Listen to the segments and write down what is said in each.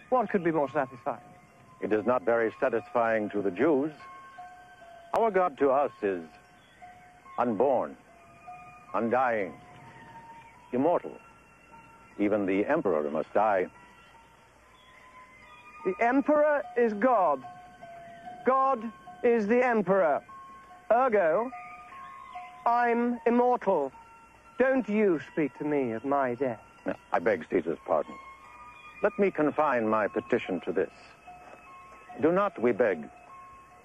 What could be more satisfying? It is not very satisfying to the Jews. Our God to us is unborn, undying, immortal. Even the emperor must die. The emperor is God. God is the emperor. Ergo, I'm immortal. Don't you speak to me of my death. I beg Caesar's pardon. Let me confine my petition to this. Do not, we beg,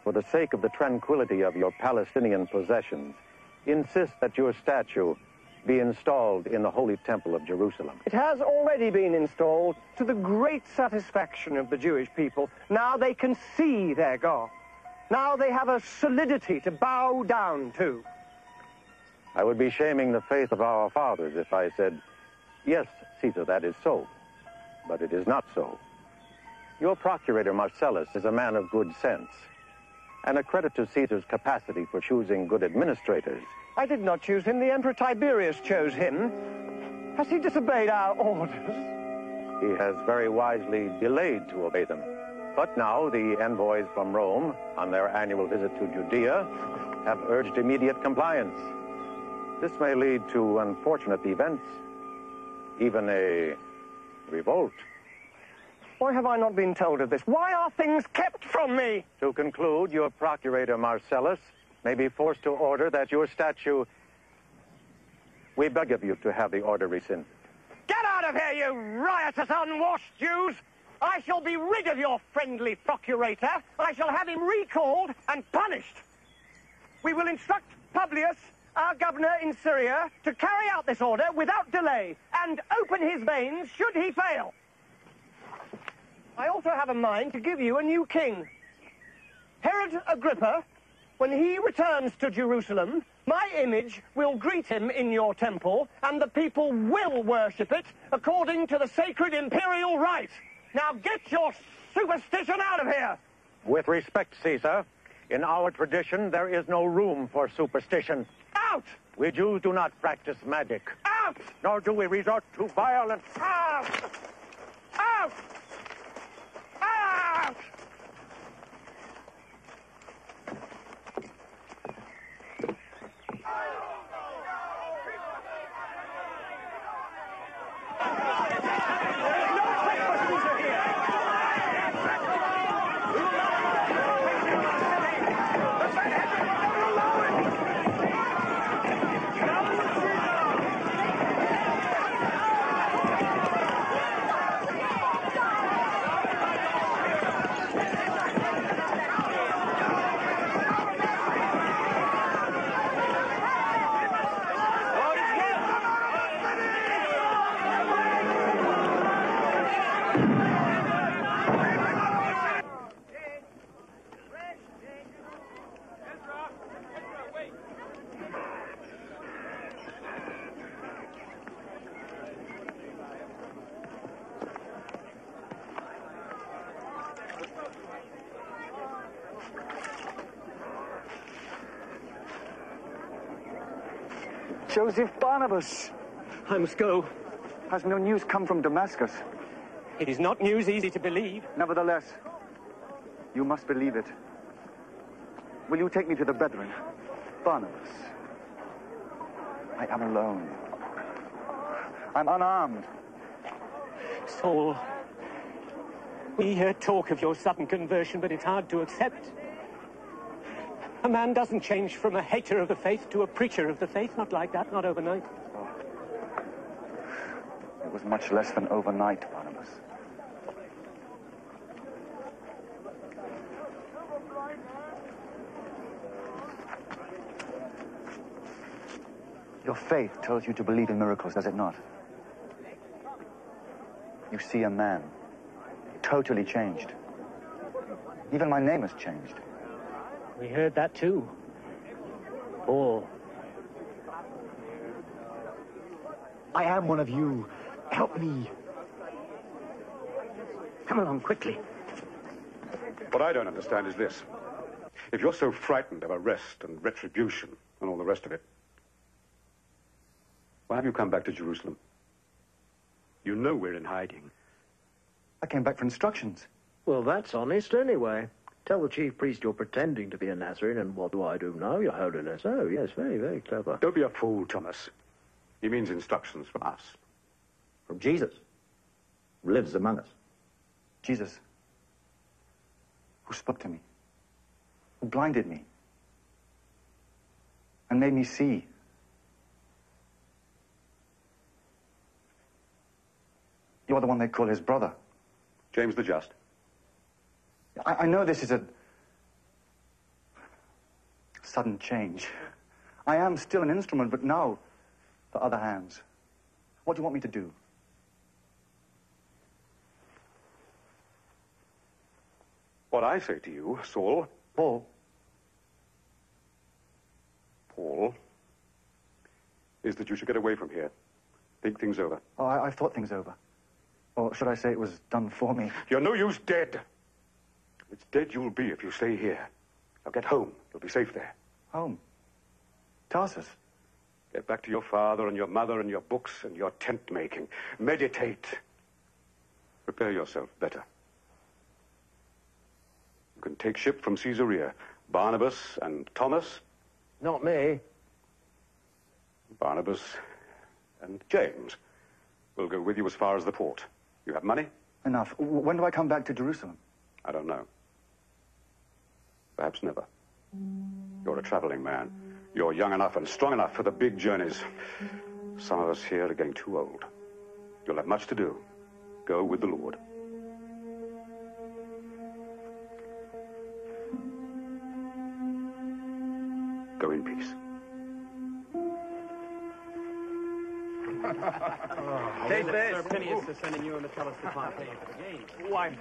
for the sake of the tranquility of your Palestinian possessions, insist that your statue be installed in the Holy Temple of Jerusalem. It has already been installed to the great satisfaction of the Jewish people. Now they can see their God. Now they have a solidity to bow down to. I would be shaming the faith of our fathers if I said, yes, Caesar, that is so. But it is not so. Your procurator Marcellus is a man of good sense, and a credit to Caesar's capacity for choosing good administrators. I did not choose him. The Emperor Tiberius chose him. Has he disobeyed our orders? He has very wisely delayed to obey them. But now the envoys from Rome, on their annual visit to Judea, have urged immediate compliance. This may lead to unfortunate events, even a revolt. Why have I not been told of this? Why are things kept from me? To conclude, your procurator Marcellus may be forced to order that your statue... We beg of you to have the order rescinded. Get out of here, you riotous, unwashed Jews! I shall be rid of your friendly procurator. I shall have him recalled and punished. We will instruct Publius, our governor in Syria, to carry out this order without delay and open his veins should he fail. I also have a mind to give you a new king. Herod Agrippa, when he returns to Jerusalem, my image will greet him in your temple, and the people will worship it according to the sacred imperial rite. Now get your superstition out of here! With respect, Caesar, in our tradition, there is no room for superstition. Out! We Jews do not practice magic. Out! Nor do we resort to violence. Out! Out! Out! Joseph Barnabas. I must go. Has no news come from Damascus? It is not news easy to believe. Nevertheless, you must believe it. Will you take me to the brethren? Barnabas, I am alone. I'm unarmed. Saul, we hear talk of your sudden conversion, but it's hard to accept. A man doesn't change from a hater of the faith to a preacher of the faith. Not like that, not overnight. Oh. It was much less than overnight, Barnabas. Your faith tells you to believe in miracles, does it not? You see a man, totally changed. Even my name has changed. We heard that too. Paul. I am one of you. Help me. Come along quickly. What I don't understand is this. If you're so frightened of arrest and retribution and all the rest of it, why have you come back to Jerusalem? You know we're in hiding. I came back for instructions. Well, that's honest anyway. Tell the chief priest you're pretending to be a Nazarene, and what do I do now, Your Holiness? Oh, yes, very, very clever. Don't be a fool, Thomas. He means instructions from us. From Jesus, who lives among us. Jesus, who spoke to me, who blinded me, and made me see. You're the one they call his brother. James the Just. I know this is a sudden change. I am still an instrument, but now for other hands. What do you want me to do? What I say to you, Saul... Paul? Paul, is that you should get away from here. Think things over. Oh, I've thought things over. Or should I say it was done for me? You're no use dead. It's dead you'll be if you stay here. Now get home. You'll be safe there. Home? Tarsus? Get back to your father and your mother and your books and your tent-making. Meditate. Prepare yourself better. You can take ship from Caesarea. Barnabas and Thomas. Not me. Barnabas and James will go with you as far as the port. You have money? Enough. When do I come back to Jerusalem? I don't know. Perhaps never. You're a traveling man. You're young enough and strong enough for the big journeys. Some of us here are getting too old. You'll have much to do. Go with the Lord. Go in peace. Take this. Sir Phineas is sending you and the fellows to Pompeii for the games. Why?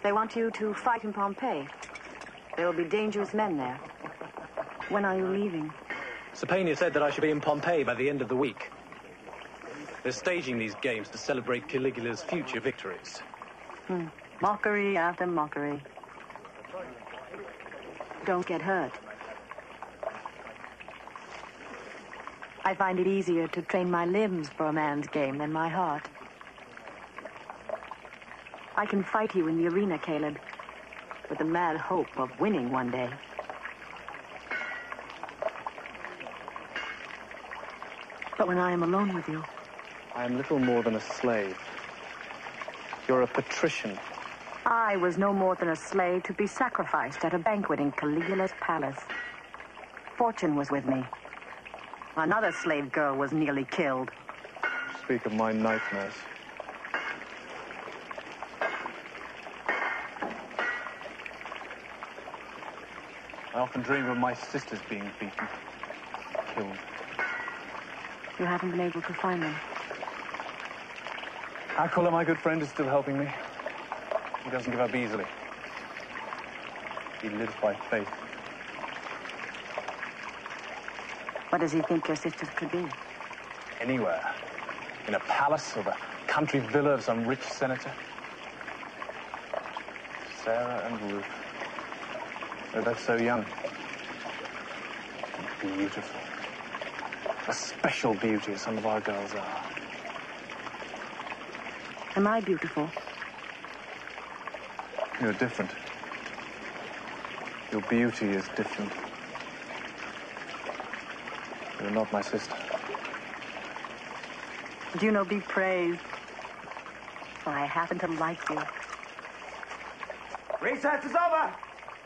They want you to fight in Pompeii. There will be dangerous men there. When are you leaving? Sapania said that I should be in Pompeii by the end of the week. They're staging these games to celebrate Caligula's future victories. Mockery after mockery. Don't get hurt. I find it easier to train my limbs for a man's game than my heart. I can fight you in the arena, Caleb, with the mad hope of winning one day. But when I am alone with you, I am little more than a slave. You're a patrician. I was no more than a slave to be sacrificed at a banquet in Caligula's palace. Fortune was with me. Another slave girl was nearly killed. Speak of my nightmares. I often dream of my sisters being beaten, killed. You haven't been able to find them. Aquila, my good friend, is still helping me. He doesn't give up easily. He lives by faith. What does he think your sisters could be? Anywhere. In a palace or the country villa of some rich senator. Sarah and Ruth. They're both so young. And beautiful. A special beauty as some of our girls are. Am I beautiful? You're different. Your beauty is different. You're not my sister. Juno be praised. For I happen to like you. Recess is over.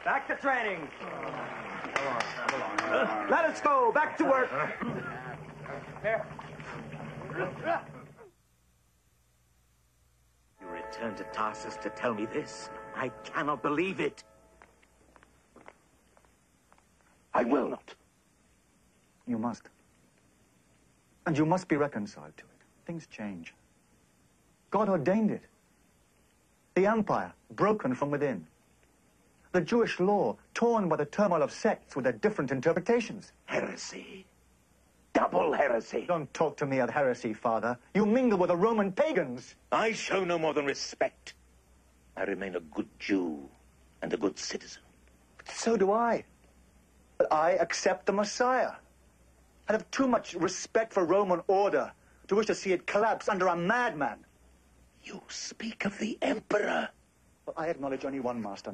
Back to training. Let us go. Back to work. Here. You returned to Tarsus to tell me this. I cannot believe it. I will not. You must. And you must be reconciled to it. Things change. God ordained it. The empire, broken from within. The Jewish law, torn by the turmoil of sects with their different interpretations. Heresy. Double heresy. Don't talk to me of heresy, Father. You mingle with the Roman pagans. I show no more than respect. I remain a good Jew and a good citizen. So do I. But I accept the Messiah. and have too much respect for Roman order to wish to see it collapse under a madman. You speak of the Emperor. Well, I acknowledge only one master.